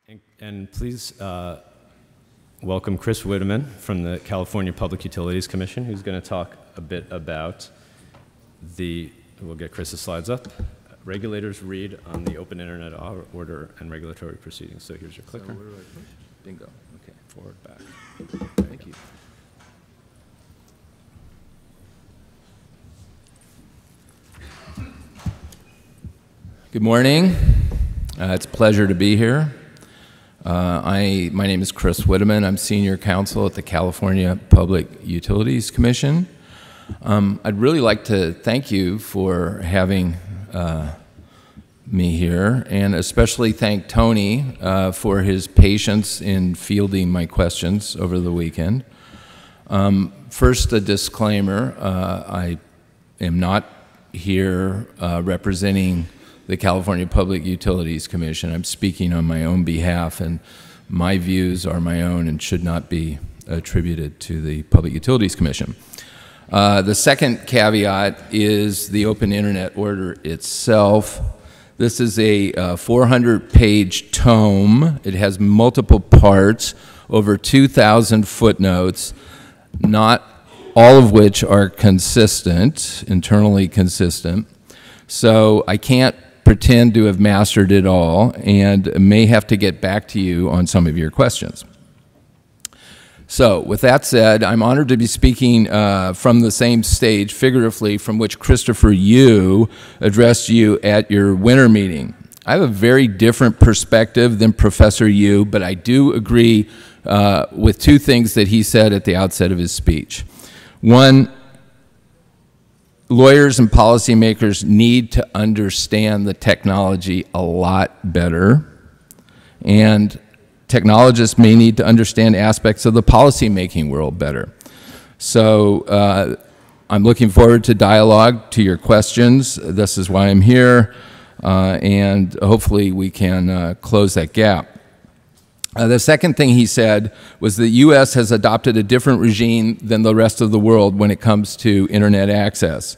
And please welcome Chris Witteman from the California Public Utilities Commission, who's going to talk a bit about we'll get Chris's slides up, regulators read on the Open Internet Order and regulatory proceedings. So here's your clicker. So where do I push? Bingo. Okay. Forward, back. Thank you. Good morning. It's a pleasure to be here. My name is Chris Witteman. I'm Senior Counsel at the California Public Utilities Commission. I'd really like to thank you for having me here, and especially thank Tony for his patience in fielding my questions over the weekend. First, a disclaimer. I am not here representing the California Public Utilities Commission. I'm speaking on my own behalf, and my views are my own and should not be attributed to the Public Utilities Commission. The second caveat is the Open Internet Order itself. This is a 400-page tome. It has multiple parts, over 2,000 footnotes, not all of which are consistent, internally consistent. So I can't pretend to have mastered it all, and may have to get back to you on some of your questions. So with that said, I'm honored to be speaking from the same stage, figuratively, from which Christopher Yu addressed you at your winter meeting. I have a very different perspective than Professor Yu, but I do agree with two things that he said at the outset of his speech. One, lawyers and policymakers need to understand the technology a lot better, and technologists may need to understand aspects of the policymaking world better. So I'm looking forward to dialogue, to your questions. This is why I'm here, and hopefully we can close that gap. The second thing he said was the U.S. has adopted a different regime than the rest of the world when it comes to internet access.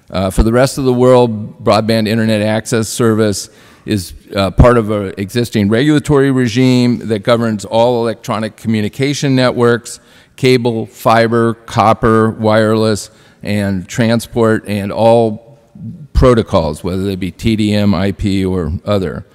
For the rest of the world, broadband internet access service is part of an existing regulatory regime that governs all electronic communication networks, cable, fiber, copper, wireless, and transport, and all protocols, whether they be TDM, IP, or other.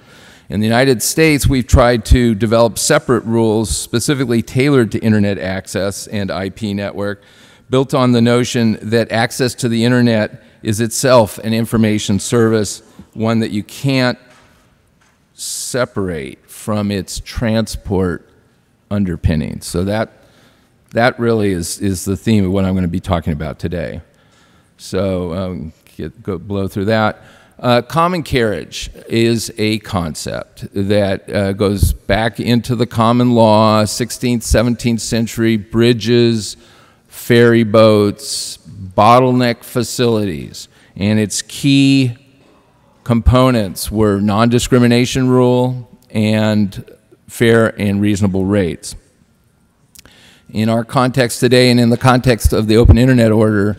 In the United States, we've tried to develop separate rules specifically tailored to internet access and IP network, built on the notion that access to the internet is itself an information service, one that you can't separate from its transport underpinnings. So that really is the theme of what I'm going to be talking about today. So blow through that. Common carriage is a concept that goes back into the common law, 16th, 17th century, bridges, ferry boats, bottleneck facilities, and its key components were non-discrimination rule and fair and reasonable rates. In our context today, and in the context of the Open Internet Order,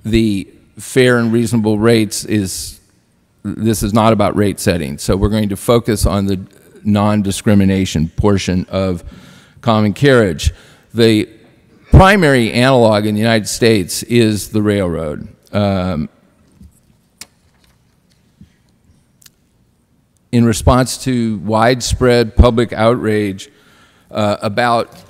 the fair and reasonable rates this is not about rate setting. So we're going to focus on the non-discrimination portion of common carriage. The primary analog in the United States is the railroad. In response to widespread public outrage about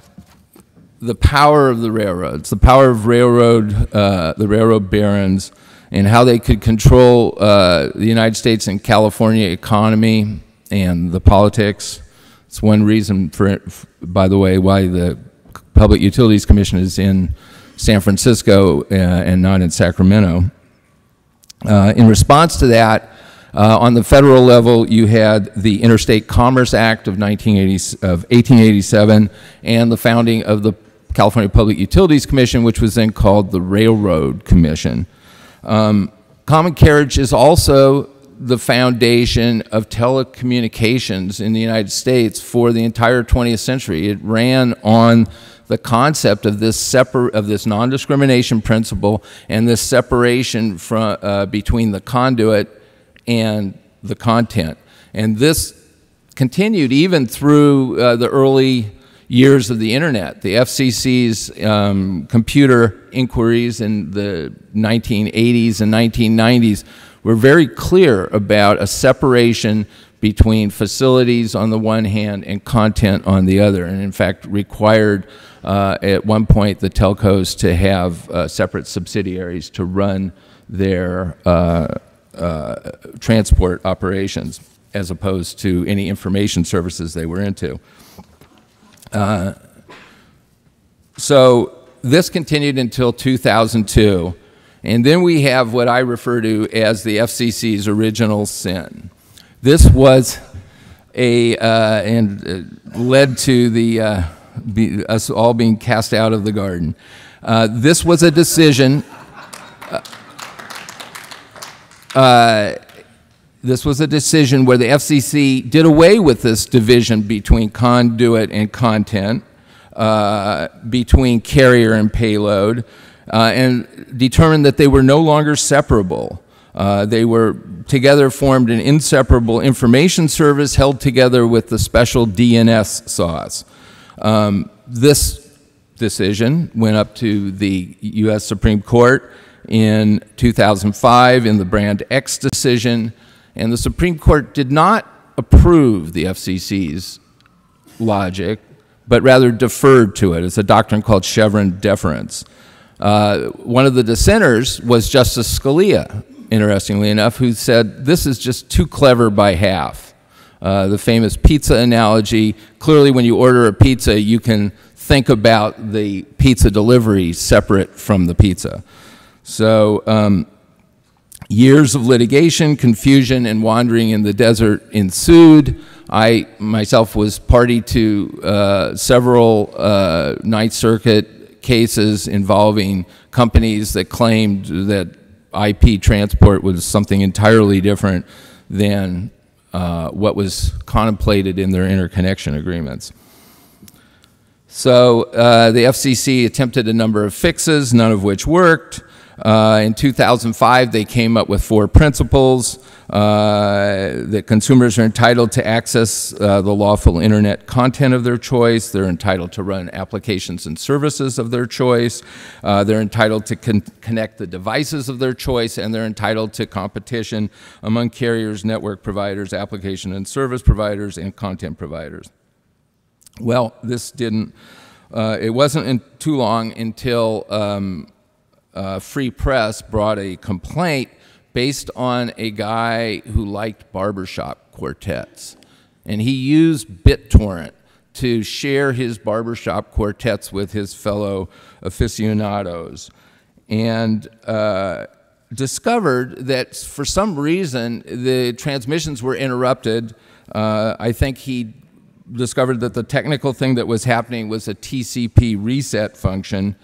the power of the railroads, the power of the railroad barons, and how they could control the United States and California economy and the politics. It's one reason, by the way, why the Public Utilities Commission is in San Francisco and not in Sacramento. In response to that, on the federal level, you had the Interstate Commerce Act of 1887 and the founding of the California Public Utilities Commission, which was then called the Railroad Commission. Common carriage is also the foundation of telecommunications in the United States for the entire 20th century. It ran on the concept of this non-discrimination principle and this separation between the conduit and the content. And this continued even through the early years of the internet. The FCC's computer inquiries in the 1980s and 1990s were very clear about a separation between facilities on the one hand and content on the other, and in fact required at one point the telcos to have separate subsidiaries to run their transport operations as opposed to any information services they were into. So this continued until 2002, and then we have what I refer to as the FCC's original sin. This was led to the us all being cast out of the garden. This was a decision. This was a decision where the FCC did away with this division between conduit and content, between carrier and payload, and determined that they were no longer separable. They were together formed an inseparable information service held together with the special DNS sauce. This decision went up to the U.S. Supreme Court in 2005 in the Brand X decision, and the Supreme Court did not approve the FCC's logic, but rather deferred to it. It's a doctrine called Chevron deference. One of the dissenters was Justice Scalia, interestingly enough, who said this is just too clever by half. The famous pizza analogy, clearly when you order a pizza, you can think about the pizza delivery separate from the pizza. So years of litigation, confusion, and wandering in the desert ensued. I myself was party to several Ninth Circuit cases involving companies that claimed that IP transport was something entirely different than what was contemplated in their interconnection agreements. So the FCC attempted a number of fixes, none of which worked. In 2005, they came up with 4 principles that consumers are entitled to access the lawful internet content of their choice. They're entitled to run applications and services of their choice. They're entitled to connect the devices of their choice, and they're entitled to competition among carriers, network providers, application and service providers, and content providers. Well, this didn't, it wasn't too long until Free Press brought a complaint based on a guy who liked barbershop quartets. And he used BitTorrent to share his barbershop quartets with his fellow aficionados, and discovered that for some reason the transmissions were interrupted. I think he discovered that the technical thing that was happening was a TCP reset function.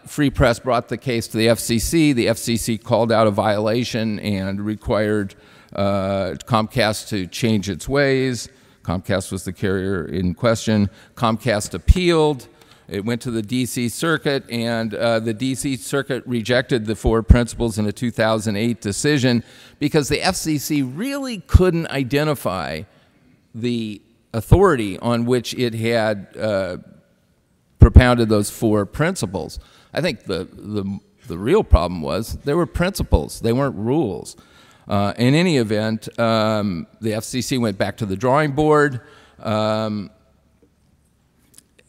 Free Press brought the case to the FCC. The FCC called out a violation and required Comcast to change its ways. Comcast was the carrier in question. Comcast appealed. It went to the DC Circuit, and the DC Circuit rejected the 4 principles in a 2008 decision because the FCC really couldn't identify the authority on which it had propounded those 4 principles. I think the real problem was they were principles, they weren't rules. In any event, the FCC went back to the drawing board.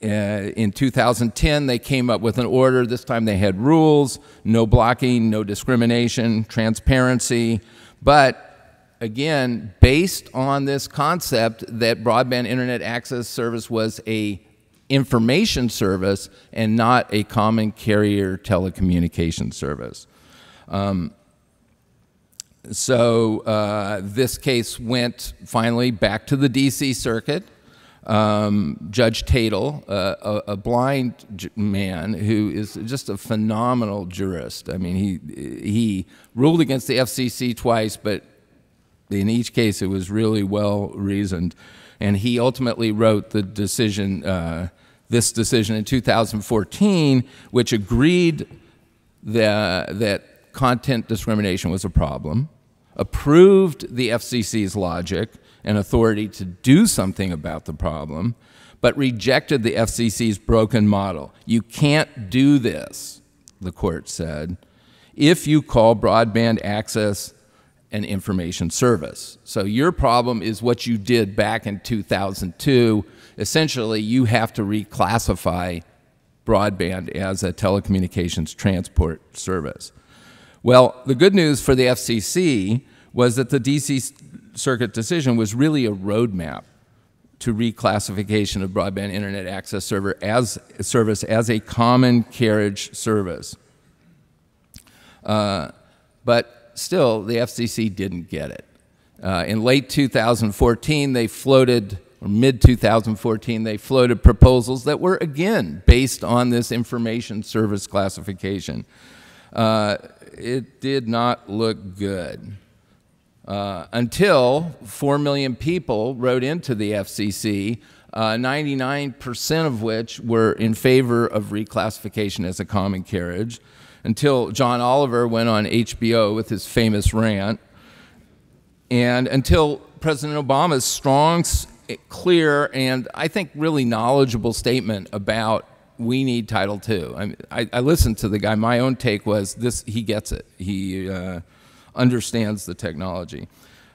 In 2010, they came up with an order. This time they had rules: no blocking, no discrimination, transparency. But again, based on this concept that broadband internet access service was a information service and not a common carrier telecommunication service. This case went finally back to the DC Circuit. Judge Tatel, a blind man who is just a phenomenal jurist. I mean, he ruled against the FCC twice, but in each case it was really well reasoned. And he ultimately wrote the decision, this decision in 2014, which agreed that content discrimination was a problem, approved the FCC's logic, and authority to do something about the problem, but rejected the FCC's broken model. You can't do this, the court said, if you call broadband access an information service. So your problem is what you did back in 2002. Essentially, you have to reclassify broadband as a telecommunications transport service. Well, the good news for the FCC was that the DC Circuit decision was really a roadmap to reclassification of broadband internet access service as a common carriage service. But still, the FCC didn't get it. In late 2014, they floated, or mid-2014, they floated proposals that were, again, based on this information service classification. It did not look good. Until 4 million people wrote into the FCC, 99% of which were in favor of reclassification as a common carriage, until John Oliver went on HBO with his famous rant, and until President Obama's strong, clear, and I think really knowledgeable statement about we need Title II. I listened to the guy. My own take was this: he gets it. He understands the technology.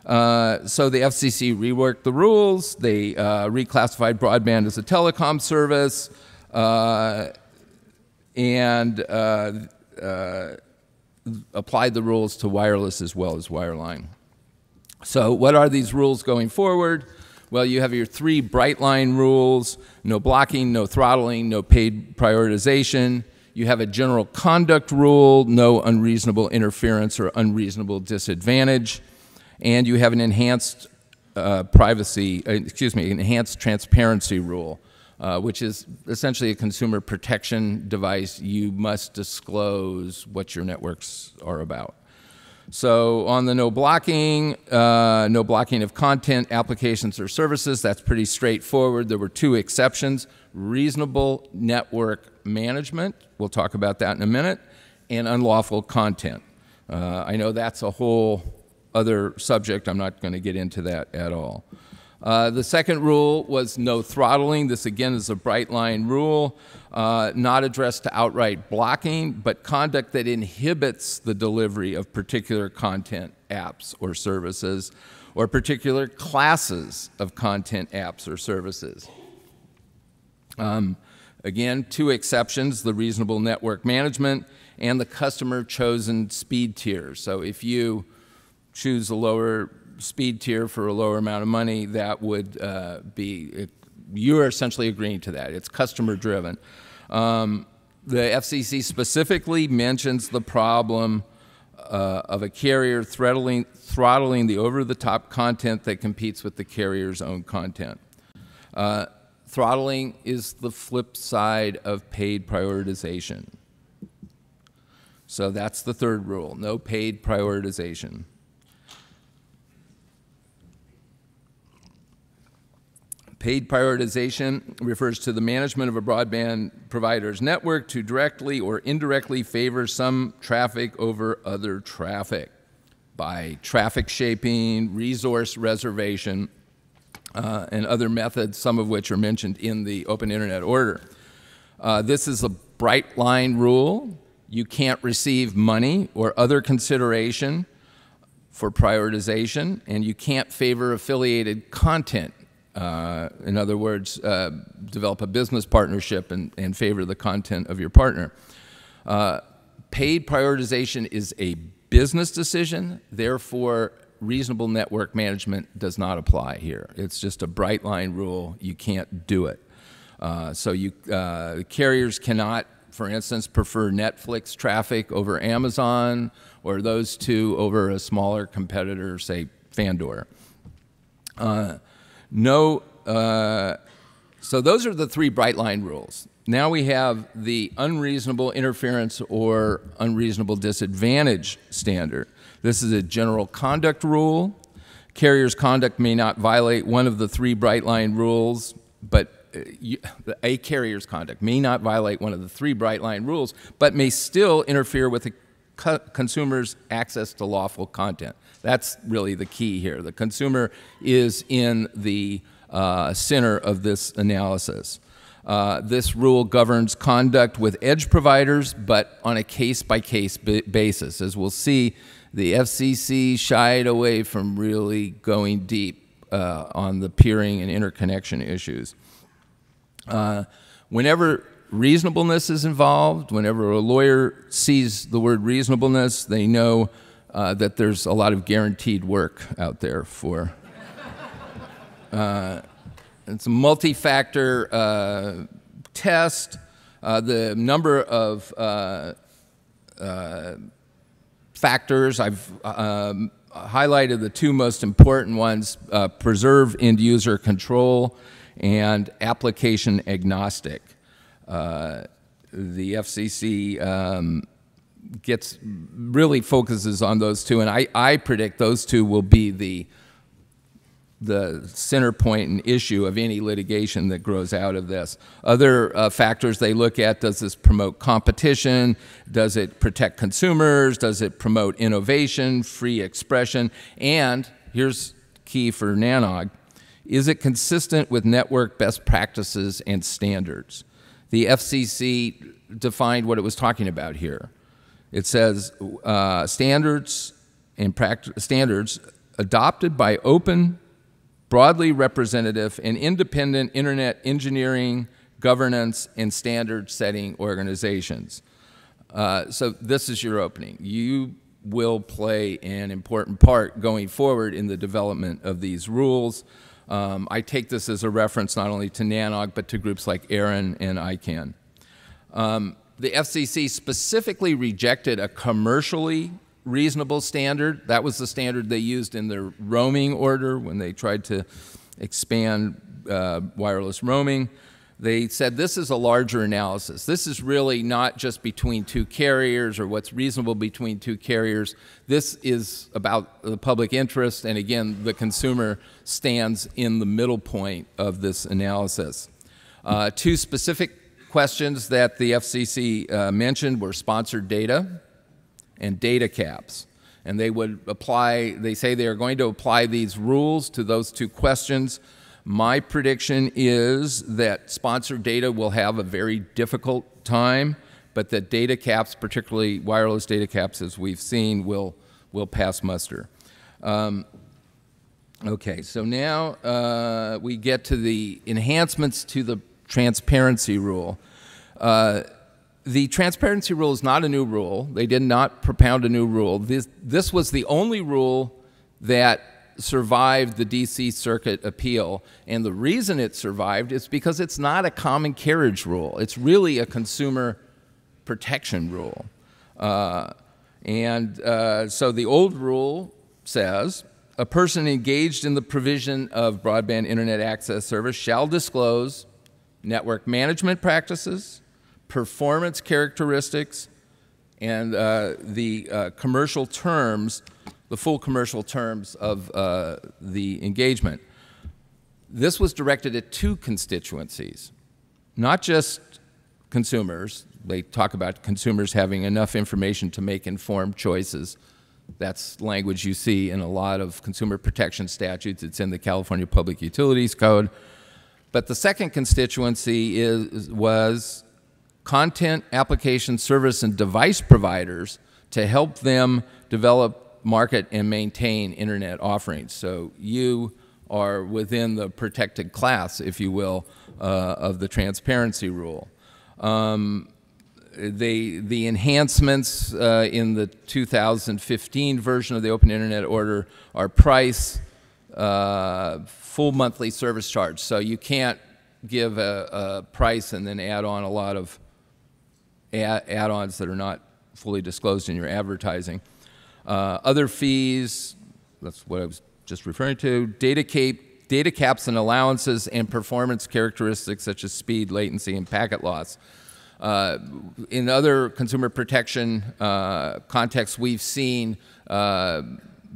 So the FCC reworked the rules. They reclassified broadband as a telecom service, and applied the rules to wireless as well as wireline. So what are these rules going forward? Well, you have your 3 bright line rules: no blocking, no throttling, no paid prioritization. You have a general conduct rule: no unreasonable interference or unreasonable disadvantage. And you have an enhanced enhanced transparency rule, which is essentially a consumer protection device. You must disclose what your networks are about. So on the no blocking of content, applications, or services, that's pretty straightforward. There were 2 exceptions: reasonable network management, we'll talk about that in a minute, and unlawful content. I know that's a whole other subject. I'm not going to get into that at all. The second rule was no throttling. This, again, is a bright line rule, not addressed to outright blocking, but conduct that inhibits the delivery of particular content, apps, or services, or particular classes of content, apps, or services. Again, 2 exceptions: the reasonable network management and the customer-chosen speed tier. So if you choose a lower speed tier for a lower amount of money, that would you are essentially agreeing to that. It's customer-driven. The FCC specifically mentions the problem of a carrier throttling the over-the-top content that competes with the carrier's own content. Throttling is the flip side of paid prioritization. So that's the third rule: no paid prioritization. Paid prioritization refers to the management of a broadband provider's network to directly or indirectly favor some traffic over other traffic by traffic shaping, resource reservation, and other methods, some of which are mentioned in the Open Internet Order. This is a bright line rule. You can't receive money or other consideration for prioritization, and you can't favor affiliated content. In other words, develop a business partnership and favor the content of your partner. Paid prioritization is a business decision, therefore reasonable network management does not apply here. It's just a bright line rule. You can't do it. So carriers cannot, for instance, prefer Netflix traffic over Amazon, or those 2 over a smaller competitor, say Fandor. So those are the 3 bright line rules. Now we have the unreasonable interference or unreasonable disadvantage standard. This is a general conduct rule. Carrier's conduct may not violate one of the 3 bright line rules, but a carrier's conduct may not violate one of the 3 bright line rules, but may still interfere with the consumers access to lawful content. That's really the key here. The consumer is in the center of this analysis. This rule governs conduct with edge providers, but on a case-by-case basis. As we'll see, the FCC shied away from really going deep on the peering and interconnection issues. Whenever reasonableness is involved, whenever a lawyer sees the word reasonableness, they know that there's a lot of guaranteed work out there for. It's a multi-factor test. The number of factors, I've highlighted the two most important ones, preserve end-user control and application agnostic. The FCC really focuses on those two, and I predict those two will be the center point and issue of any litigation that grows out of this. Other factors they look at: does this promote competition? Does it protect consumers? Does it promote innovation, free expression? And here's key for NANOG: is it consistent with network best practices and standards? The FCC defined what it was talking about here. It says standards adopted by open, broadly representative, and independent internet engineering, governance, and standard-setting organizations. So this is your opening. You will play an important part going forward in the development of these rules. I take this as a reference not only to NANOG, but to groups like ARIN and ICANN. The FCC specifically rejected a commercially reasonable standard. That was the standard they used in their roaming order when they tried to expand wireless roaming. They said this is a larger analysis. This is really not just between two carriers or what's reasonable between two carriers. This is about the public interest, and again, the consumer stands in the middle point of this analysis. Two specific questions that the FCC mentioned were sponsored data and data caps. And they would apply, they say they are going to apply these rules to those two questions. My prediction is that sponsored data will have a very difficult time, but that data caps, particularly wireless data caps as we've seen, will pass muster. Okay, so now we get to the enhancements to the transparency rule. The transparency rule is not a new rule. They did not propound a new rule. This was the only rule that survived the DC Circuit appeal, and the reason it survived is because it's not a common carriage rule. It's really a consumer protection rule. So the old rule says, a person engaged in the provision of broadband internet access service shall disclose network management practices, performance characteristics, and the commercial terms, the full commercial terms of the engagement. This was directed at two constituencies, not just consumers. They talk about consumers having enough information to make informed choices. That's language you see in a lot of consumer protection statutes. It's in the California Public Utilities Code. But the second constituency was content, application, service, and device providers to help them develop, market, and maintain internet offerings. So you are within the protected class, if you will, of the transparency rule. The enhancements in the 2015 version of the Open Internet Order are price, full monthly service charge. So you can't give a price and then add on a lot of add-ons that are not fully disclosed in your advertising. Other fees, that's what I was just referring to, data caps and allowances, and performance characteristics such as speed, latency, and packet loss. In other consumer protection contexts, we've seen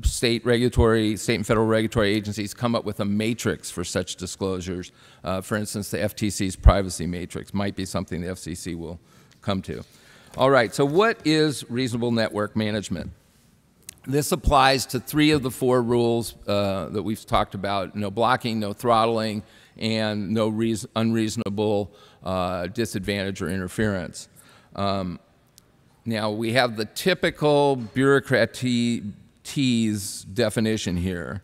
state and federal regulatory agencies come up with a matrix for such disclosures. For instance, the FTC's privacy matrix might be something the FCC will come to. All right, so what is reasonable network management? This applies to 3 of the 4 rules that we've talked about: no blocking, no throttling, and no unreasonable disadvantage or interference. Now, we have the typical bureaucratese definition here.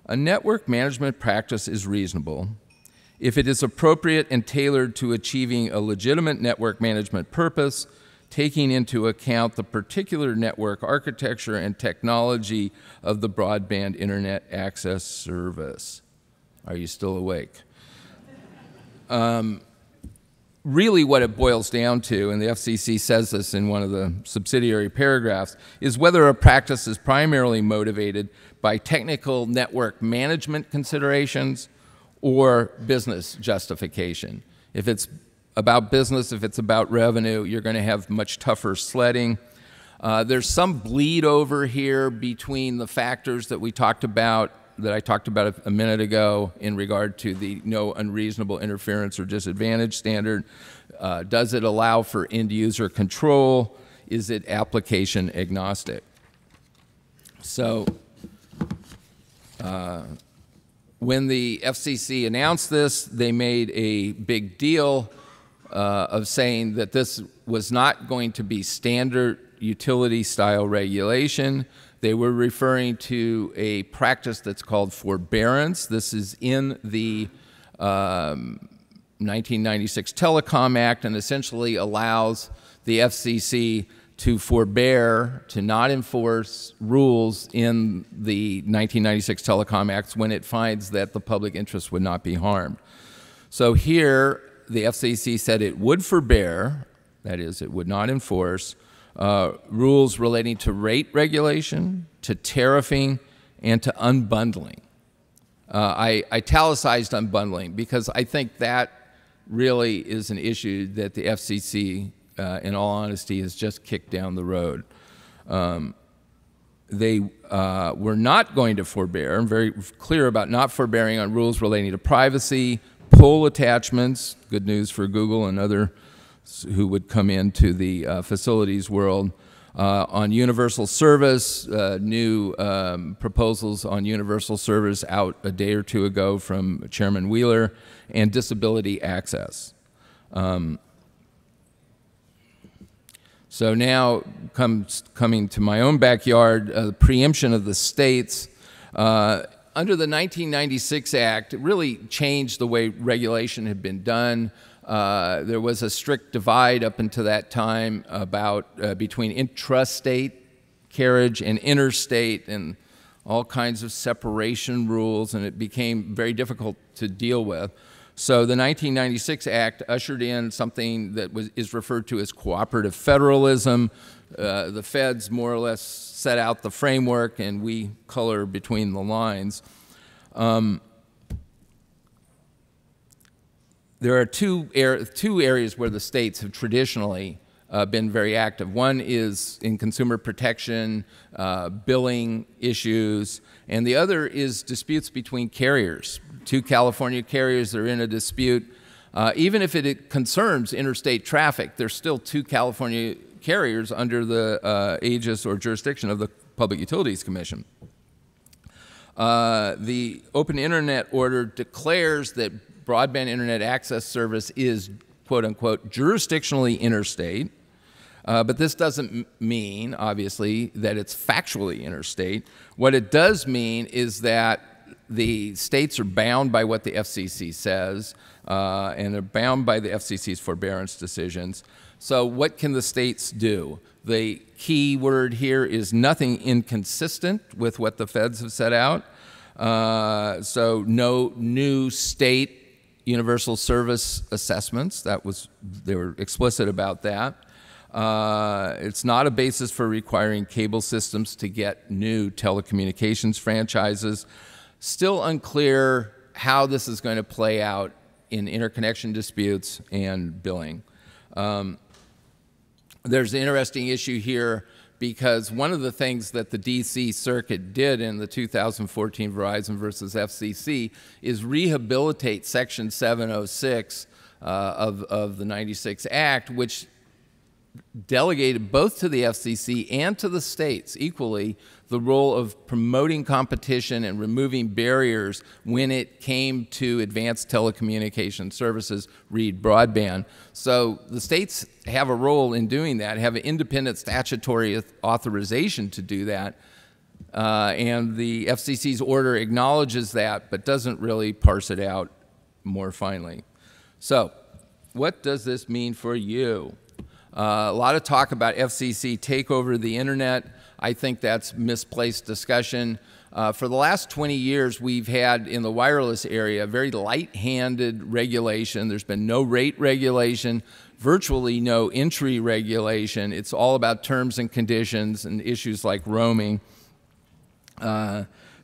A network management practice is reasonable if it is appropriate and tailored to achieving a legitimate network management purpose, taking into account the particular network architecture and technology of the broadband internet access service. Are you still awake? Really what it boils down to, and the FCC says this in one of the subsidiary paragraphs, is whether a practice is primarily motivated by technical network management considerations or business justification. If it's about business, if it's about revenue, you're going to have much tougher sledding. There's some bleed over here between the factors that we talked about, that I talked about a minute ago in regard to the no unreasonable interference or disadvantage standard. Does it allow for end user control? Is it application agnostic? So when the FCC announced this, they made a big deal of saying that this was not going to be standard utility style regulation. They were referring to a practice that's called forbearance. This is in the 1996 Telecom Act and essentially allows the FCC to forbear, to not enforce rules in the 1996 Telecom Act when it finds that the public interest would not be harmed. So here, the FCC said it would forbear, that is, it would not enforce, rules relating to rate regulation, to tariffing, and to unbundling. I italicized unbundling because I think that really is an issue that the FCC, in all honesty, has just kicked down the road. They were not going to forbear. I'm very clear about not forbearing on rules relating to privacy, pole attachments, good news for Google and other who would come into the facilities world, on universal service, new proposals on universal service out a day or 2 ago from Chairman Wheeler, and disability access. So now coming to my own backyard, preemption of the states. Under the 1996 Act, it really changed the way regulation had been done. There was a strict divide up until that time about between intrastate carriage and interstate, and all kinds of separation rules, and it became very difficult to deal with. So the 1996 Act ushered in something that is referred to as cooperative federalism. The feds more or less set out the framework, and we color between the lines. There are two areas where the states have traditionally been very active. One is in consumer protection, billing issues, and the other is disputes between carriers. 2 California carriers are in a dispute. Even if it concerns interstate traffic, there's still 2 California carriers under the aegis or jurisdiction of the Public Utilities Commission. The Open Internet Order declares that broadband internet access service is, quote unquote, jurisdictionally interstate, but this doesn't mean, obviously, that it's factually interstate. What it does mean is that the states are bound by what the FCC says, and they're bound by the FCC's forbearance decisions. So what can the states do? The key word here is nothing inconsistent with what the feds have set out. So no new state universal service assessments. They were explicit about that. It's not a basis for requiring cable systems to get new telecommunications franchises. Still unclear how this is going to play out in interconnection disputes and billing. There's an interesting issue here because one of the things that the DC Circuit did in the 2014 Verizon versus FCC is rehabilitate Section 706 of the 96 Act, which delegated both to the FCC and to the states equally the role of promoting competition and removing barriers when it came to advanced telecommunication services, read broadband. So the states have a role in doing that, have an independent statutory authorization to do that, and the FCC's order acknowledges that but doesn't really parse it out more finely. So what does this mean for you? A lot of talk about FCC takeover of the internet. I think that's misplaced discussion. For the last 20 years, we've had in the wireless area very light-handed regulation. There's been no rate regulation, virtually no entry regulation. It's all about terms and conditions and issues like roaming.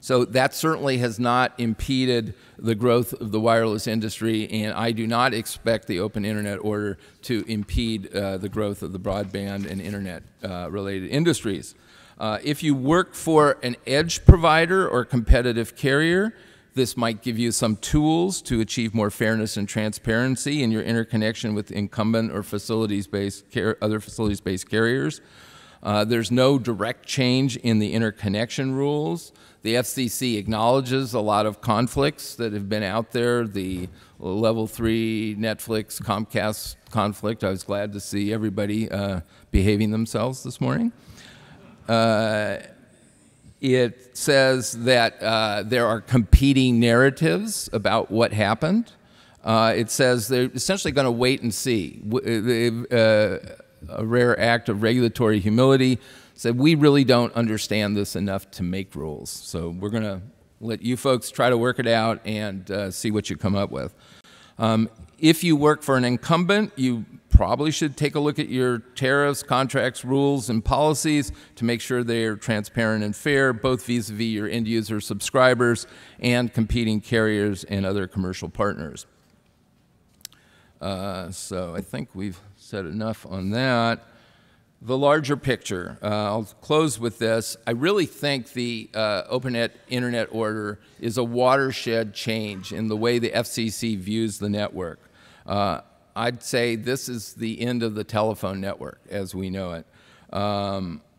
So that certainly has not impeded the growth of the wireless industry, and I do not expect the Open Internet Order to impede the growth of the broadband and internet-related industries. If you work for an edge provider or competitive carrier, this might give you some tools to achieve more fairness and transparency in your interconnection with incumbent or other facilities-based carriers. There's no direct change in the interconnection rules. The FCC acknowledges a lot of conflicts that have been out there, the level 3 Netflix, Comcast conflict. I was glad to see everybody behaving themselves this morning. It says that there are competing narratives about what happened. It says they're essentially going to wait and see. A rare act of regulatory humility said, we really don't understand this enough to make rules. So we're going to let you folks try to work it out and see what you come up with. If you work for an incumbent, you probably should take a look at your tariffs, contracts, rules, and policies to make sure they're transparent and fair, both vis-a-vis your end-user subscribers and competing carriers and other commercial partners. So I think we've said enough on that. The larger picture, I'll close with this. I really think the Open Internet Order is a watershed change in the way the FCC views the network. I'd say this is the end of the telephone network as we know it.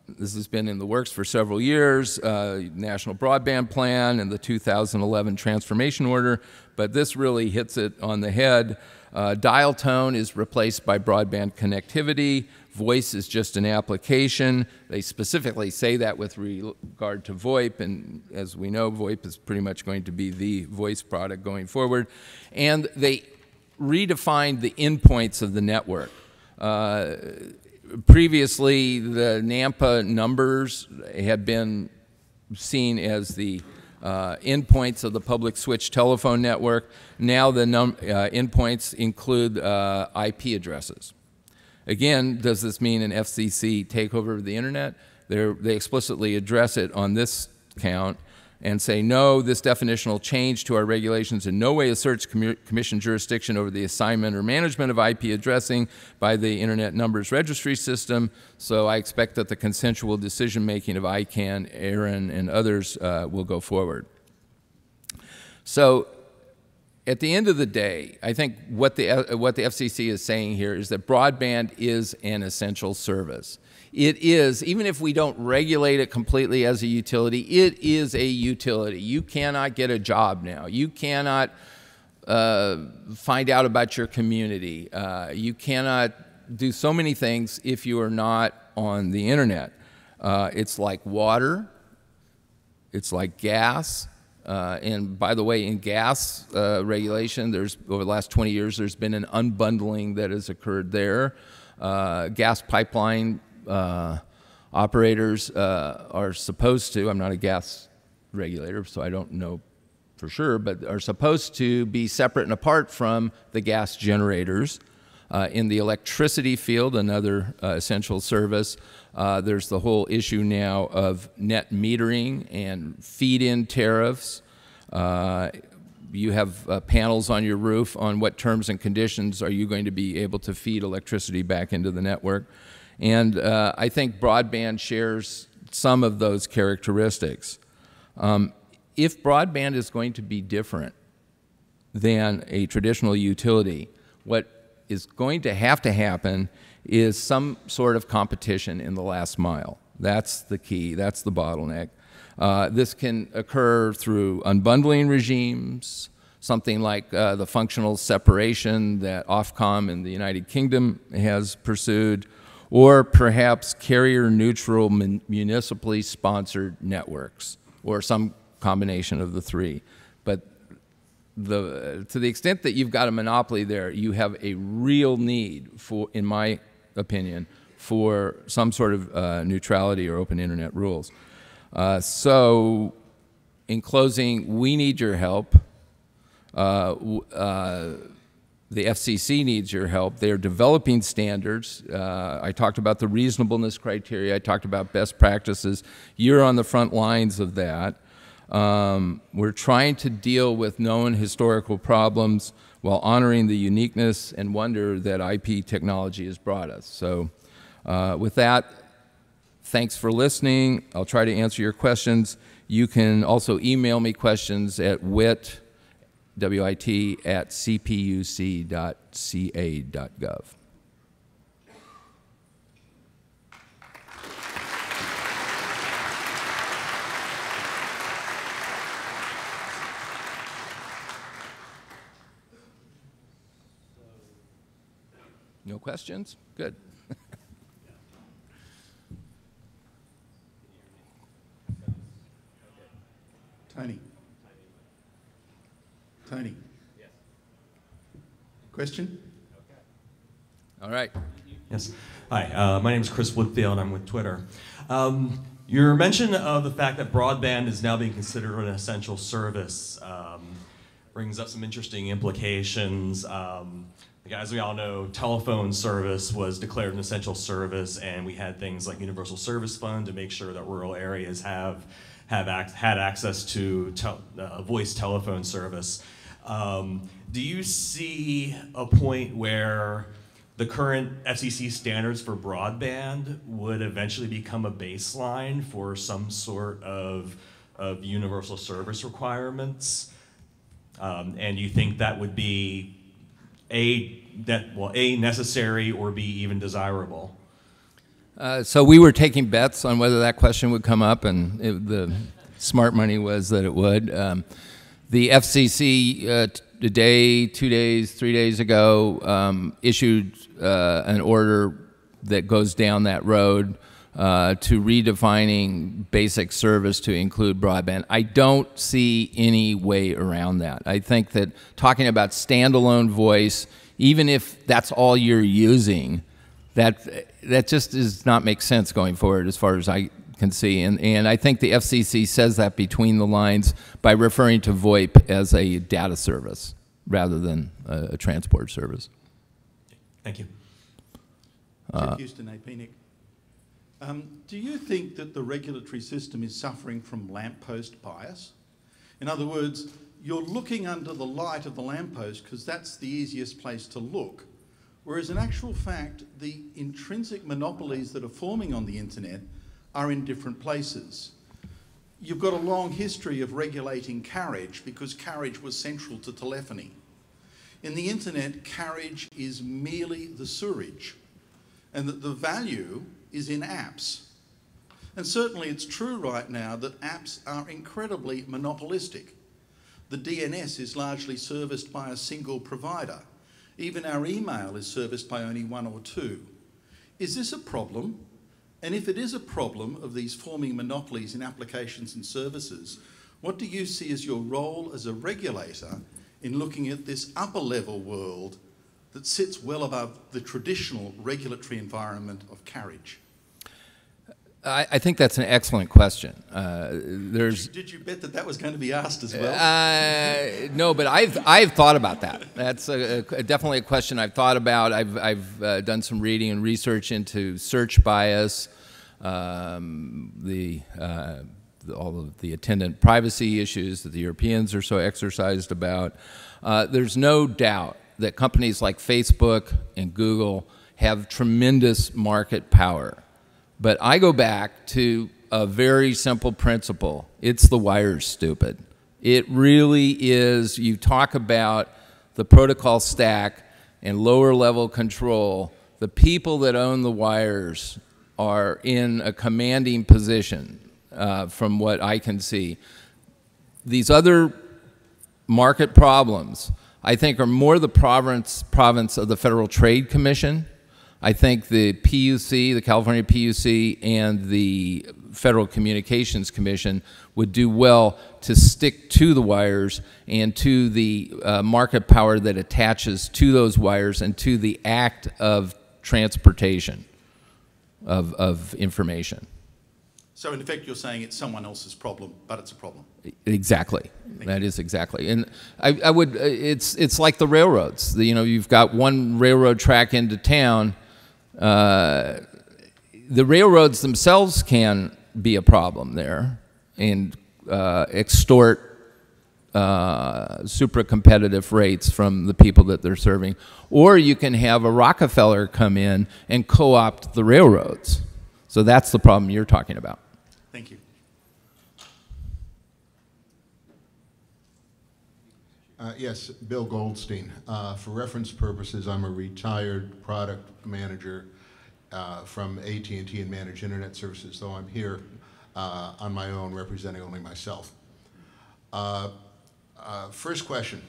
This has been in the works for several years, National Broadband Plan and the 2011 Transformation Order, but this really hits it on the head. Dial tone is replaced by broadband connectivity. Voice is just an application. They specifically say that with regard to VoIP, and as we know, VoIP is pretty much going to be the voice product going forward. And they redefined the endpoints of the network. Previously, the NAMPA numbers had been seen as the endpoints of the public switch telephone network. Now the endpoints include IP addresses. Again, does this mean an FCC takeover of the internet? They explicitly address it on this count and say, no, this definitional change to our regulations in no way asserts Commission jurisdiction over the assignment or management of IP addressing by the Internet Numbers Registry System, so I expect that the consensual decision-making of ICANN, ARIN, and others will go forward. So at the end of the day, I think what the FCC is saying here is that broadband is an essential service. It is, even if we don't regulate it completely as a utility, it is a utility. You cannot get a job now. You cannot find out about your community. You cannot do so many things if you are not on the internet. It's like water. It's like gas. And by the way, in gas regulation, over the last 20 years, there's been an unbundling that has occurred there. Gas pipeline operators are supposed to, I'm not a gas regulator, so I don't know for sure, but are supposed to be separate and apart from the gas generators. In the electricity field, another essential service, there's the whole issue now of net metering and feed-in tariffs. You have panels on your roof on what terms and conditions are you going to be able to feed electricity back into the network. And I think broadband shares some of those characteristics. If broadband is going to be different than a traditional utility, what is going to happen is some sort of competition in the last mile. That's the key. That's the bottleneck. This can occur through unbundling regimes, something like the functional separation that Ofcom in the United Kingdom has pursued, or perhaps carrier-neutral municipally sponsored networks, or some combination of the three. But to the extent that you've got a monopoly there, you have a real need for, in my opinion, for some sort of neutrality or open internet rules. So, in closing, we need your help. The FCC needs your help. They're developing standards. I talked about the reasonableness criteria. I talked about best practices. You're on the front lines of that. We're trying to deal with known historical problems while honoring the uniqueness and wonder that IP technology has brought us. So with that, thanks for listening. I'll try to answer your questions. You can also email me questions at wit@cpuc.ca.gov. No questions? Good. Tony. Yes. Question? Okay. All right. Yes. Hi, my name is Chris Woodfield. I'm with Twitter. Your mention of the fact that broadband is now being considered an essential service brings up some interesting implications. As we all know, telephone service was declared an essential service, and we had things like Universal Service Fund to make sure that rural areas had access to voice telephone service. Do you see a point where the current FCC standards for broadband would eventually become a baseline for some sort of universal service requirements? And you think that would be A, necessary or B, even desirable? So we were taking bets on whether that question would come up, and the smart money was that it would. The FCC a day, 2 days, 3 days ago issued an order that goes down that road to redefining basic service to include broadband. I don't see any way around that. I think that talking about standalone voice, even if that's all you're using, that just does not make sense going forward as far as I can see. And I think the FCC says that between the lines by referring to VoIP as a data service rather than a transport service. Thank you. Jeff Houston, APNIC. Do you think that the regulatory system is suffering from lamppost bias? In other words, you're looking under the light of the lamppost because that's the easiest place to look. Whereas in actual fact, the intrinsic monopolies that are forming on the internet are in different places. You've got a long history of regulating carriage because carriage was central to telephony. In the internet, carriage is merely the sewerage, and that the value is in apps. And certainly it's true right now that apps are incredibly monopolistic. The DNS is largely serviced by a single provider. Even our email is serviced by only one or two. Is this a problem? And if it is a problem of these forming monopolies in applications and services, what do you see as your role as a regulator in looking at this upper level world that sits well above the traditional regulatory environment of carriage? I think that's an excellent question. Did you bet that that was going to be asked as well? No, but I've thought about that. That's definitely a question I've thought about. I've done some reading and research into search bias, all of the attendant privacy issues that the Europeans are so exercised about. There's no doubt that companies like Facebook and Google have tremendous market power. But I go back to a very simple principle. It's the wires, stupid. It really is. You talk about the protocol stack and lower level control. the people that own the wires are in a commanding position, from what I can see. These other market problems, I think, are more the province of the Federal Trade Commission. I think the PUC, the California PUC, and the Federal Communications Commission would do well to stick to the wires and to the market power that attaches to those wires and to the act of transportation of information. So in effect, you're saying it's someone else's problem, but it's a problem. Exactly. That is exactly. And I would. It's like the railroads. You know, you've got one railroad track into town. The railroads themselves can be a problem there and extort super competitive rates from the people that they're serving. Or you can have a Rockefeller come in and co-opt the railroads. So that's the problem you're talking about. Thank you. Yes, Bill Goldstein. For reference purposes, I'm a retired product manager from AT&T and Managed Internet Services, though I'm here on my own, representing only myself. First question.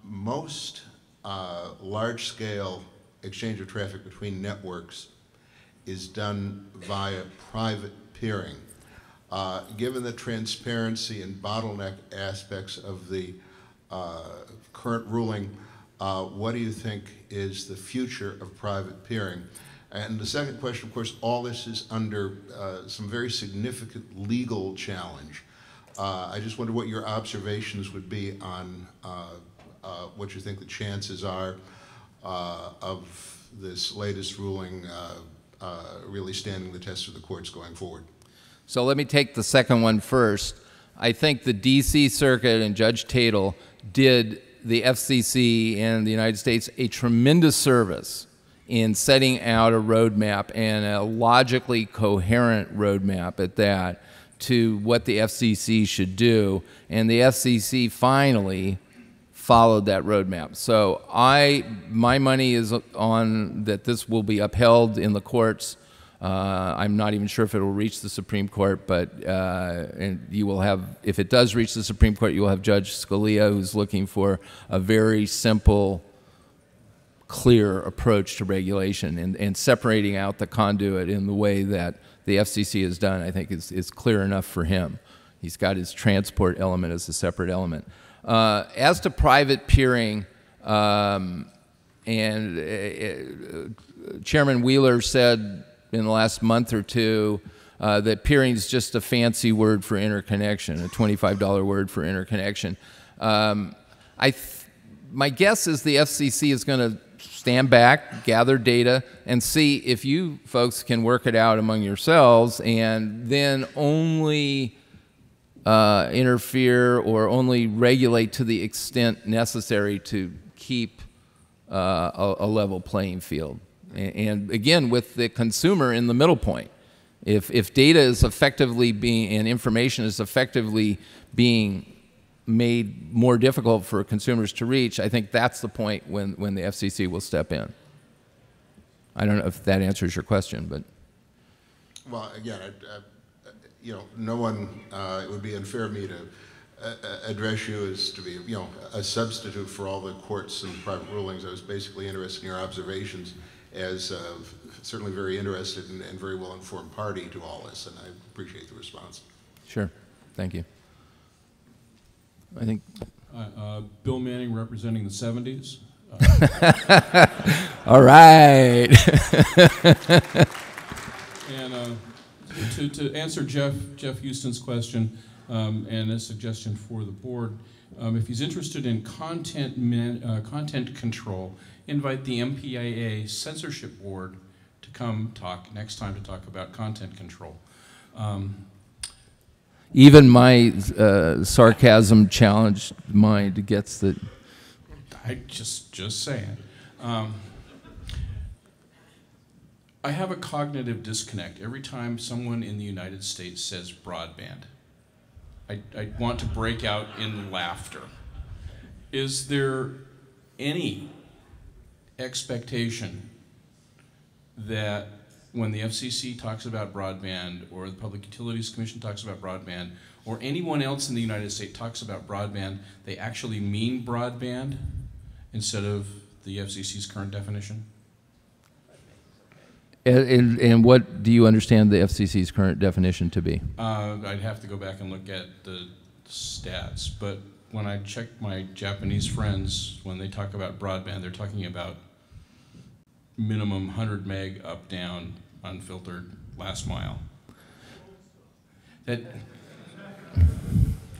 Most large-scale exchange of traffic between networks is done via private peering. Given the transparency and bottleneck aspects of the current ruling, what do you think is the future of private peering? And the second question, of course, all this is under some very significant legal challenge. I just wonder what your observations would be on what you think the chances are of this latest ruling really standing the test of the courts going forward. So let me take the second one first. I think the D.C. Circuit and Judge Tatel did the FCC and the United States a tremendous service in setting out a roadmap, and a logically coherent roadmap at that, to what the FCC should do. And the FCC finally followed that roadmap. So my money is on that this will be upheld in the courts. I'm not even sure if it will reach the Supreme Court, but and you will have, if it does reach the Supreme Court, you will have Judge Scalia, who's looking for a very simple, clear approach to regulation, and separating out the conduit in the way that the FCC has done, I think is clear enough for him. He's got his transport element as a separate element. As to private peering, Chairman Wheeler said in the last month or two that peering is just a fancy word for interconnection, a $25 word for interconnection. My guess is the FCC is going to stand back, gather data, and see if you folks can work it out among yourselves, and then only interfere or only regulate to the extent necessary to keep a level playing field. And again, with the consumer in the middle point. If data is effectively being, and information is effectively being made more difficult for consumers to reach, I think that's the point when the FCC will step in. I don't know if that answers your question, but. Well, again, you know, no one, it would be unfair of me to address you as to be, you know, a substitute for all the courts and private rulings. I was basically interested in your observations as certainly very interested and very well-informed party to all this, and I appreciate the response. Sure, thank you. I think. Bill Manning representing the 70s. All right. And to answer Jeff Houston's question and a suggestion for the board, if he's interested in content control, invite the MPAA censorship board to come talk next time to talk about content control. Even my sarcasm challenged mind gets the. I just saying. I have a cognitive disconnect every time someone in the United States says broadband. I want to break out in laughter. Is there any expectation that when the FCC talks about broadband, or the Public Utilities Commission talks about broadband, or anyone else in the United States talks about broadband, they actually mean broadband instead of the FCC's current definition? And what do you understand the FCC's current definition to be? I'd have to go back and look at the stats, but when I check my Japanese friends, when they talk about broadband, they're talking about minimum 100 meg up, down, unfiltered, last mile. That,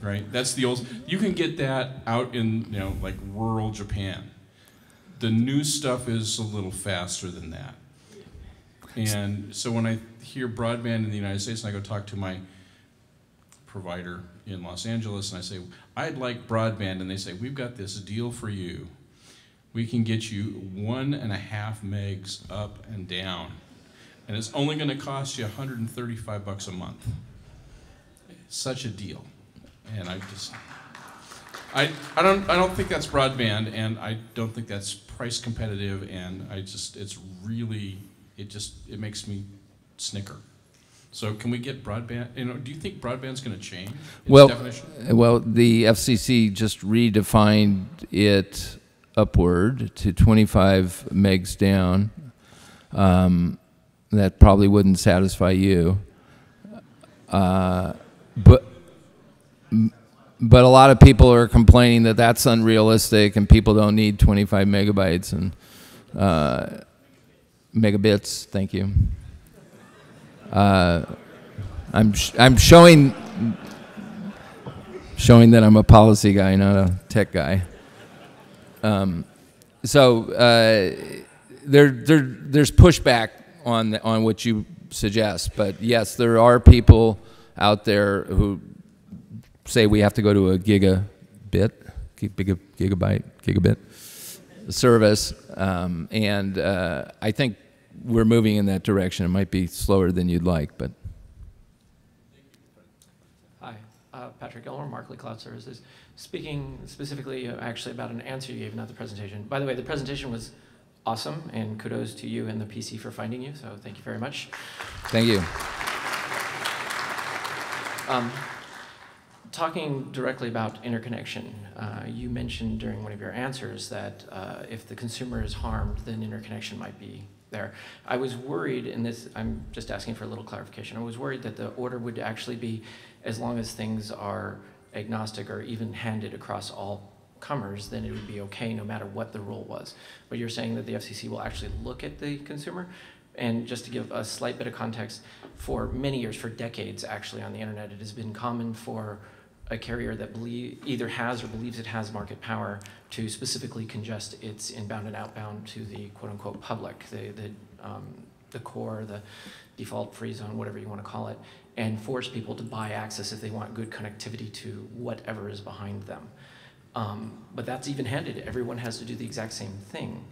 right? That's the old. You can get that out in, you know, like rural Japan. The new stuff is a little faster than that. And so when I hear broadband in the United States, and I go talk to my provider in Los Angeles, and I say, I'd like broadband, and they say, we've got this deal for you. We can get you 1.5 megs up and down, and it's only going to cost you $135 a month. Such a deal. And I don't think that's broadband, and I don't think that's price competitive, and it's really, it makes me snicker. So can we get broadband? You know, do you think broadband's going to change its definition? Well, the FCC just redefined it upward to 25 megs down. That probably wouldn't satisfy you, but a lot of people are complaining that that's unrealistic, and people don't need 25 megabytes and megabits. Thank you. I'm showing that I'm a policy guy, not a tech guy. There's pushback on what you suggest, but yes, there are people out there who say we have to go to a gigabit service, and I think we're moving in that direction. It might be slower than you'd like, but. Hi, Patrick Elmer, Markley Cloud Services. Speaking specifically, actually, about an answer you gave, not the presentation. By the way, the presentation was awesome, and kudos to you and the PC for finding you, so thank you very much. Thank you. Talking directly about interconnection, you mentioned during one of your answers that if the consumer is harmed, then interconnection might be there. I was worried, and this, I'm just asking for a little clarification, I was worried that the order would actually be, as long as things are agnostic or even-handed across all comers, then it would be okay no matter what the rule was. But you're saying that the FCC will actually look at the consumer? And just to give a slight bit of context, for many years, for decades actually on the internet, it has been common for a carrier that either has or believes it has market power to specifically congest its inbound and outbound to the quote-unquote public, the core, the default free zone, whatever you want to call it, and force people to buy access if they want good connectivity to whatever is behind them. But that's even-handed. Everyone has to do the exact same thing.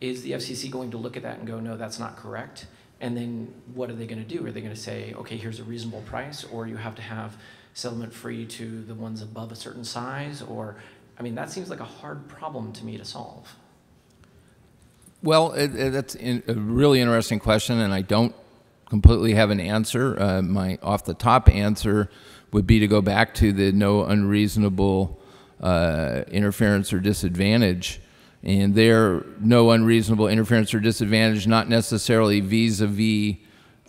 Is the FCC going to look at that and go, no, that's not correct? And then what are they going to do? Are they going to say, okay, here's a reasonable price, or you have to have settlement free to the ones above a certain size? Or, I mean, that seems like a hard problem to me to solve. Well, that's a really interesting question, and I don't completely have an answer. My off-the-top answer would be to go back to the no unreasonable interference or disadvantage. And there, no unreasonable interference or disadvantage, not necessarily vis-a-vis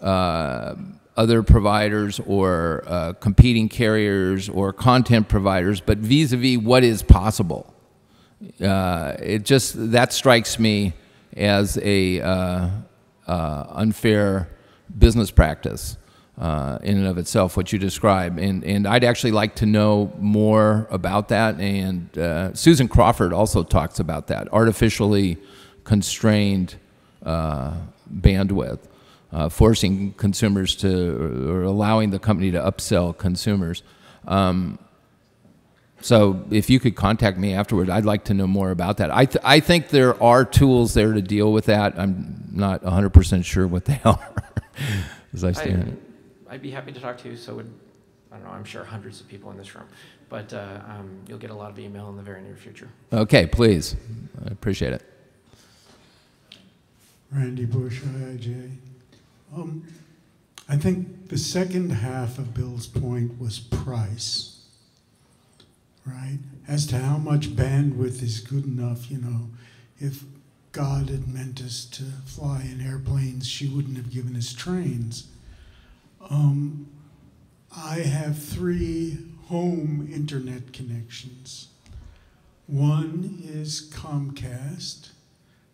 other providers or competing carriers or content providers, but vis-a-vis what is possible. That strikes me as a unfair business practice in and of itself, what you describe. And I'd actually like to know more about that. And Susan Crawford also talks about that, artificially constrained bandwidth, forcing consumers to, or allowing the company to upsell consumers. So if you could contact me afterward, I'd like to know more about that. I think there are tools there to deal with that. I'm not 100% sure what they are as I stand. I'd be happy to talk to you. So I don't know, I'm sure hundreds of people in this room. But you'll get a lot of email in the very near future. Okay, please. I appreciate it. Randy Bush, IIJ. I think the second half of Bill's point was price, right? As to how much bandwidth is good enough, you know, if God had meant us to fly in airplanes, she wouldn't have given us trains. I have 3 home internet connections. One is Comcast,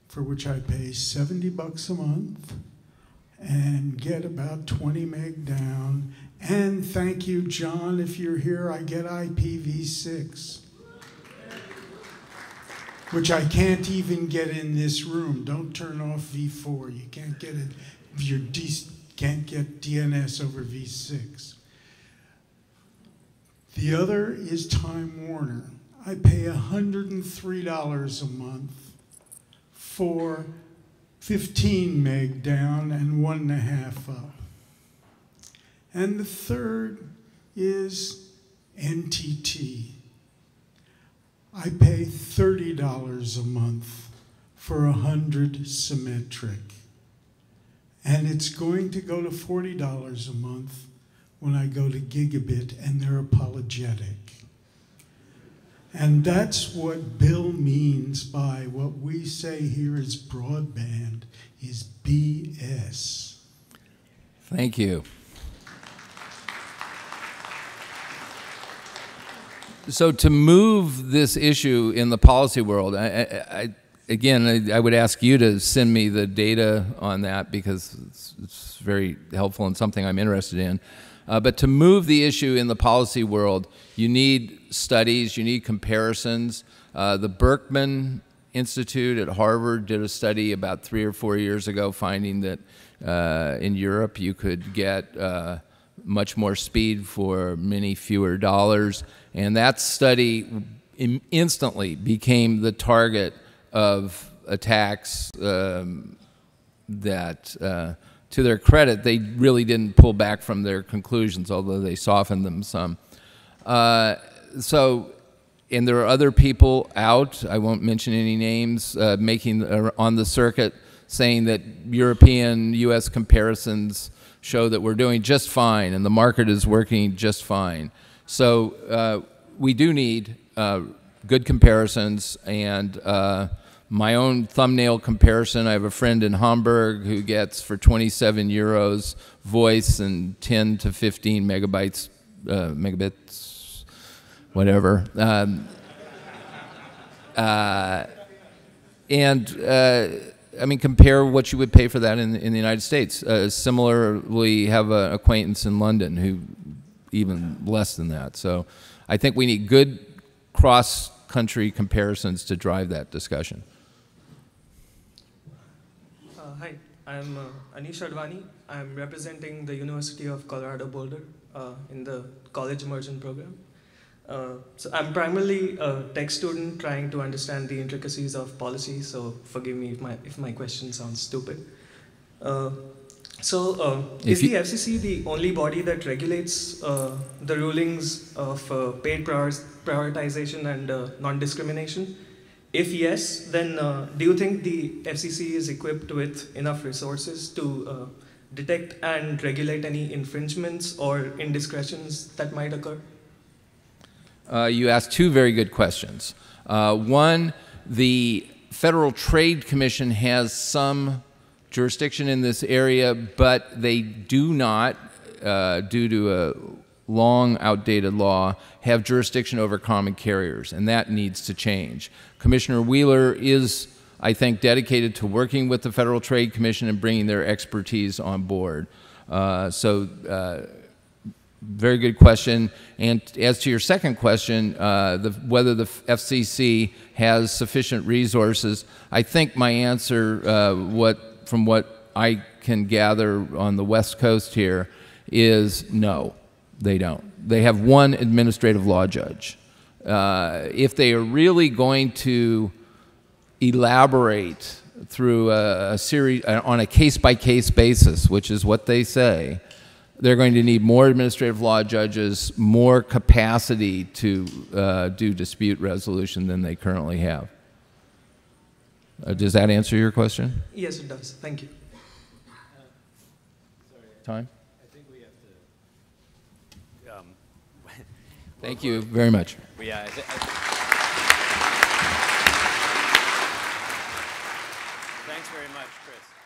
for which I pay $70 a month and get about 20 meg down. And thank you, John, if you're here, I get IPv6, which I can't even get in this room. Don't turn off V4. You can't get it. Can't get DNS over V6. The other is Time Warner. I pay $103 a month for 15 meg down and 1.5 up. And the third is NTT. I pay $30 a month for 100 symmetric. And it's going to go to $40 a month when I go to gigabit, and they're apologetic. And that's what Bill means by what we say here is broadband is BS. Thank you. So to move this issue in the policy world, I would ask you to send me the data on that because it's very helpful and something I'm interested in. But to move the issue in the policy world, you need studies, you need comparisons. The Berkman Institute at Harvard did a study about 3 or 4 years ago finding that in Europe you could get much more speed for many fewer dollars. And that study instantly became the target of attacks that, to their credit, they really didn't pull back from their conclusions, although they softened them some. And there are other people out, I won't mention any names, making on the circuit saying that European, US comparisons show that we're doing just fine and the market is working just fine. So we do need good comparisons, and my own thumbnail comparison, I have a friend in Hamburg who gets for 27 euros voice and 10 to 15 megabits, whatever. I mean, compare what you would pay for that in the United States. Similarly, have an acquaintance in London who even less than that. So I think we need good cross-country comparisons to drive that discussion. Hi, I'm Anish Advani. I'm representing the University of Colorado Boulder in the college immersion program. So I'm primarily a tech student trying to understand the intricacies of policy, so forgive me if my question sounds stupid. Is the FCC the only body that regulates the rulings of paid prioritization and non-discrimination? If yes, then do you think the FCC is equipped with enough resources to detect and regulate any infringements or indiscretions that might occur? You asked 2 very good questions. One, the Federal Trade Commission has some jurisdiction in this area, but they do not, due to a long outdated law, have jurisdiction over common carriers, and that needs to change. Commissioner Wheeler is, I think, dedicated to working with the Federal Trade Commission and bringing their expertise on board. Very good question. And as to your second question, whether the FCC has sufficient resources, I think my answer, from what I can gather on the West Coast here, is no, they don't. They have one administrative law judge. If they are really going to elaborate through a series on a case-by-case basis, which is what they say, they're going to need more administrative law judges, more capacity to do dispute resolution than they currently have. Does that answer your question? Yes, it does. Thank you. Time? I think we have to. Thank you very much. Thanks very much, Chris.